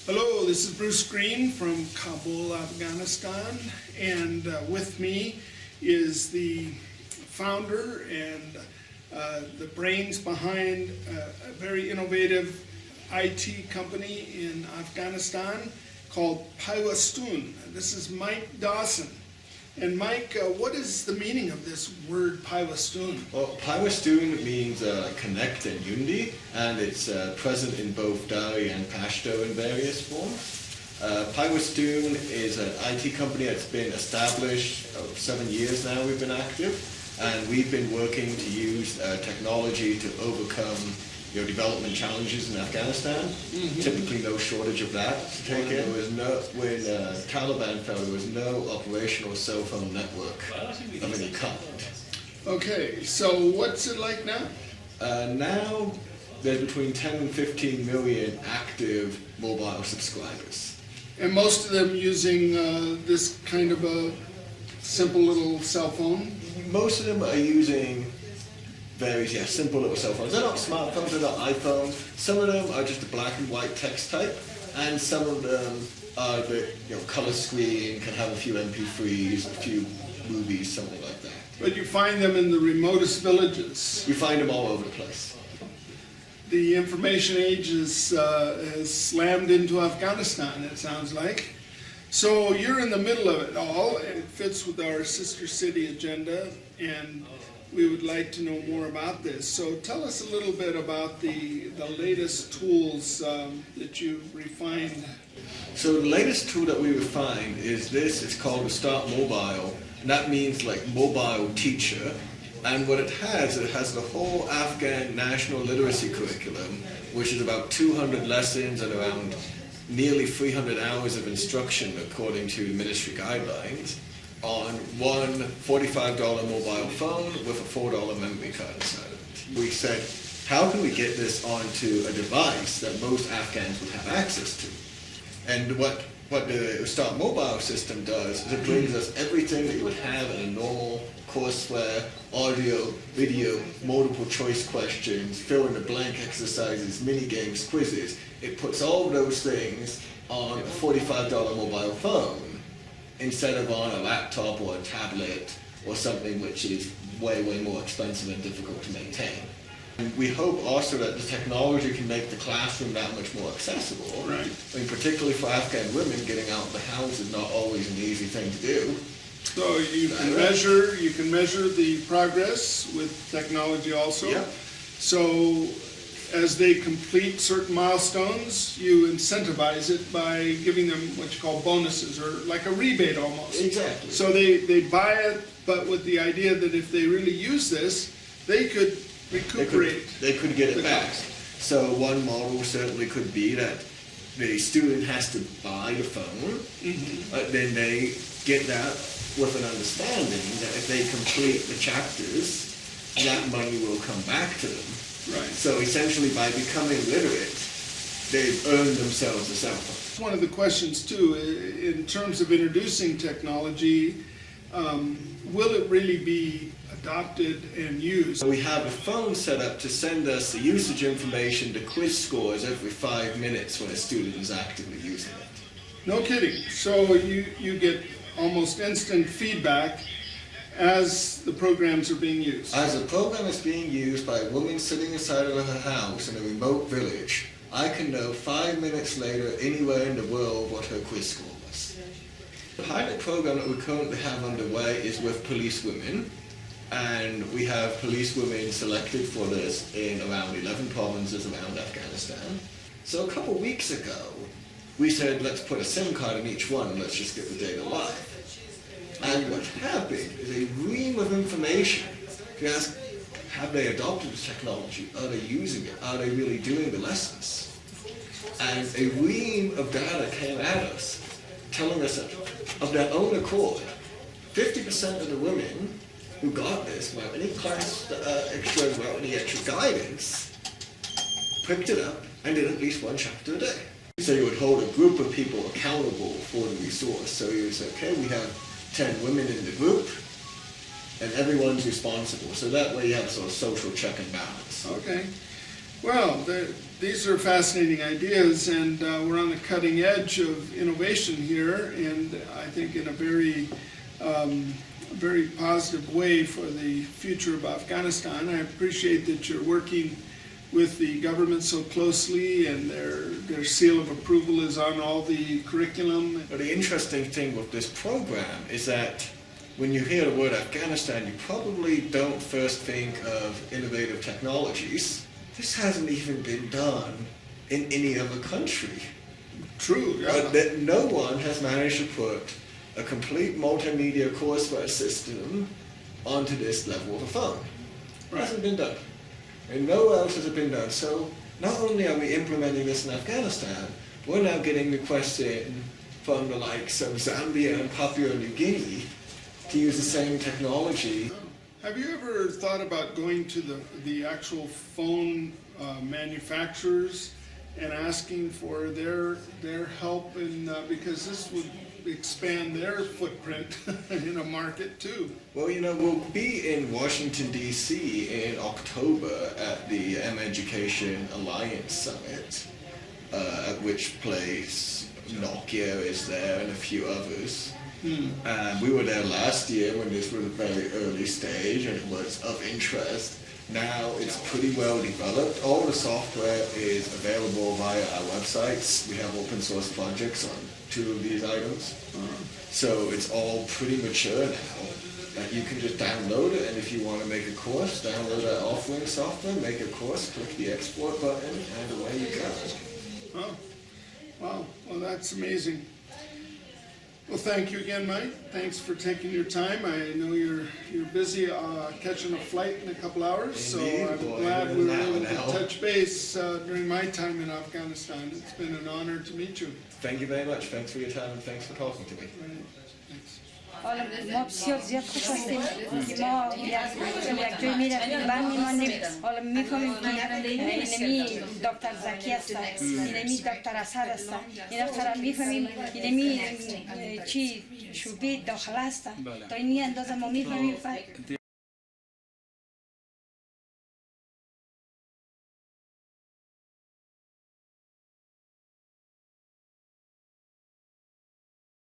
Hello, this is Bruce Green from Kabul, Afghanistan, and with me is the founder and the brains behind a very innovative IT company in Afghanistan called Paiwastoon. This is Mike Dawson. And Mike, what is the meaning of this word Paiwastoon? Well, Paiwastoon means connect and unity, and it's present in both Dari and Pashto in various forms. Paiwastoon is an IT company that's been established 7 years now. We've been active, and we've been working to use technology to overcome development challenges in Afghanistan. Typically no shortage of that to take in. When Taliban fell, there was no operational cell phone network of any kind. Okay, so what's it like now? Now there's between 10 and 15 million active mobile subscribers. And most of them using this kind of a simple little cell phone? Most of them are using various, simple little cell phones. They're not smartphones, they're not iPhones. Some of them are just a black and white text type, and some of them are a bit, color screen, can have a few MP3s, a few movies, something like that. But you find them in the remotest villages. You find them all over the place. The information age has slammed into Afghanistan, it sounds like. So you're in the middle of it all, and it fits with our sister city agenda, and we would like to know more about this. So tell us a little bit about the latest tools that you've refined. So the latest tool that we refined is this. It's called Ustad Mobile, and that means like mobile teacher. And what it has the whole Afghan national literacy curriculum, which is about 200 lessons and around nearly 300 hours of instruction according to ministry guidelines, on one $45 mobile phone with a $4 memory card inside of it. We said, how can we get this onto a device that most Afghans would have access to? And what the Ustad Mobile system does is it brings us everything that you would have in a normal courseware, audio, video, multiple choice questions, fill in the blank exercises, mini games, quizzes. It puts all of those things on a $45 mobile phone, instead of on a laptop or a tablet or something which is way, way more expensive and difficult to maintain. And we hope also that the technology can make the classroom that much more accessible. Right. I mean, particularly for Afghan women, getting out of the house is not always an easy thing to do. So you can measure the progress with technology also. Yeah. So as they complete certain milestones, you incentivize it by giving them what you call bonuses, or like a rebate almost. Exactly. So they buy it, but with the idea that if they really use this, they could recuperate. They could get it back. So one model certainly could be that the student has to buy the phone, but then they get that with an understanding that if they complete the chapters, that money will come back to them. Right. So essentially, by becoming literate, they've earned themselves a cell phone. One of the questions too, in terms of introducing technology, will it really be adopted and used? So we have a phone set up to send us the usage information, the quiz scores every 5 minutes when a student is actively using it. No kidding. So you get almost instant feedback as the programs are being used. As the program is being used by a woman sitting inside of her house in a remote village, I can know 5 minutes later anywhere in the world what her quiz score was. The pilot program that we currently have underway is with policewomen, and we have policewomen selected for this in around 11 provinces around Afghanistan. So a couple weeks ago, we said, let's put a SIM card in each one and let's just get the data live. And what happened is a ream of information. If you ask, have they adopted the technology? Are they using it? Are they really doing the lessons? And a ream of data came at us, telling us that of their own accord, 50% of the women who got this, without any class extra, without any extra guidance, picked it up and did at least one chapter a day. So you would hold a group of people accountable for the resource. So you would say, okay, we have 10 women in the group, and everyone's responsible. So that way you have a sort of social check and balance. Okay. Well, these are fascinating ideas, and we're on the cutting edge of innovation here, and I think in a very positive way for the future of Afghanistan. I appreciate that you're working with the government so closely, and their seal of approval is on all the curriculum. But the interesting thing with this program is that when you hear the word Afghanistan, you probably don't first think of innovative technologies. This hasn't even been done in any other country. True, yeah. But that no one has managed to put a complete multimedia courseware system onto this level of a phone. It hasn't been done. And nowhere else has it been done. So not only are we implementing this in Afghanistan, we're now getting requests in from the likes of Zambia and Papua New Guinea to use the same technology. Have you ever thought about going to the actual phone manufacturers and asking for their help in, because this would expand their footprint in a market too? Well, you know, we'll be in Washington, D.C. in October at the M-Education Alliance Summit, at which place Nokia is there and a few others. And we were there last year when this was a very early stage and it was of interest. Now it's pretty well developed. All the software is available via our websites. We have open source projects on 2 of these items. So it's all pretty mature now. And you can just download it, and if you want to make a course, download our offering software, make a course, click the export button, and away you go. Oh, wow, well that's amazing. Well, thank you again, Mike. Thanks for taking your time. I know you're busy catching a flight in a couple hours, Indeed, so I'm boy, glad we were able to now. touch base during my time in Afghanistan. It's been an honor to meet you. Thank you very much. Thanks for your time and thanks for talking to me. Right. Thanks. ما بسیار زیاد خوش هستیم که ما یک جای میرفتیم برمیماندیم حالا میفهمیم که اینمی دکتر زکی هستن اینمی دکتر اسد هستن این دکتر میفهمیم اینمی چی شوبی داخل هستن تا اینی اندازه ما میفهمیم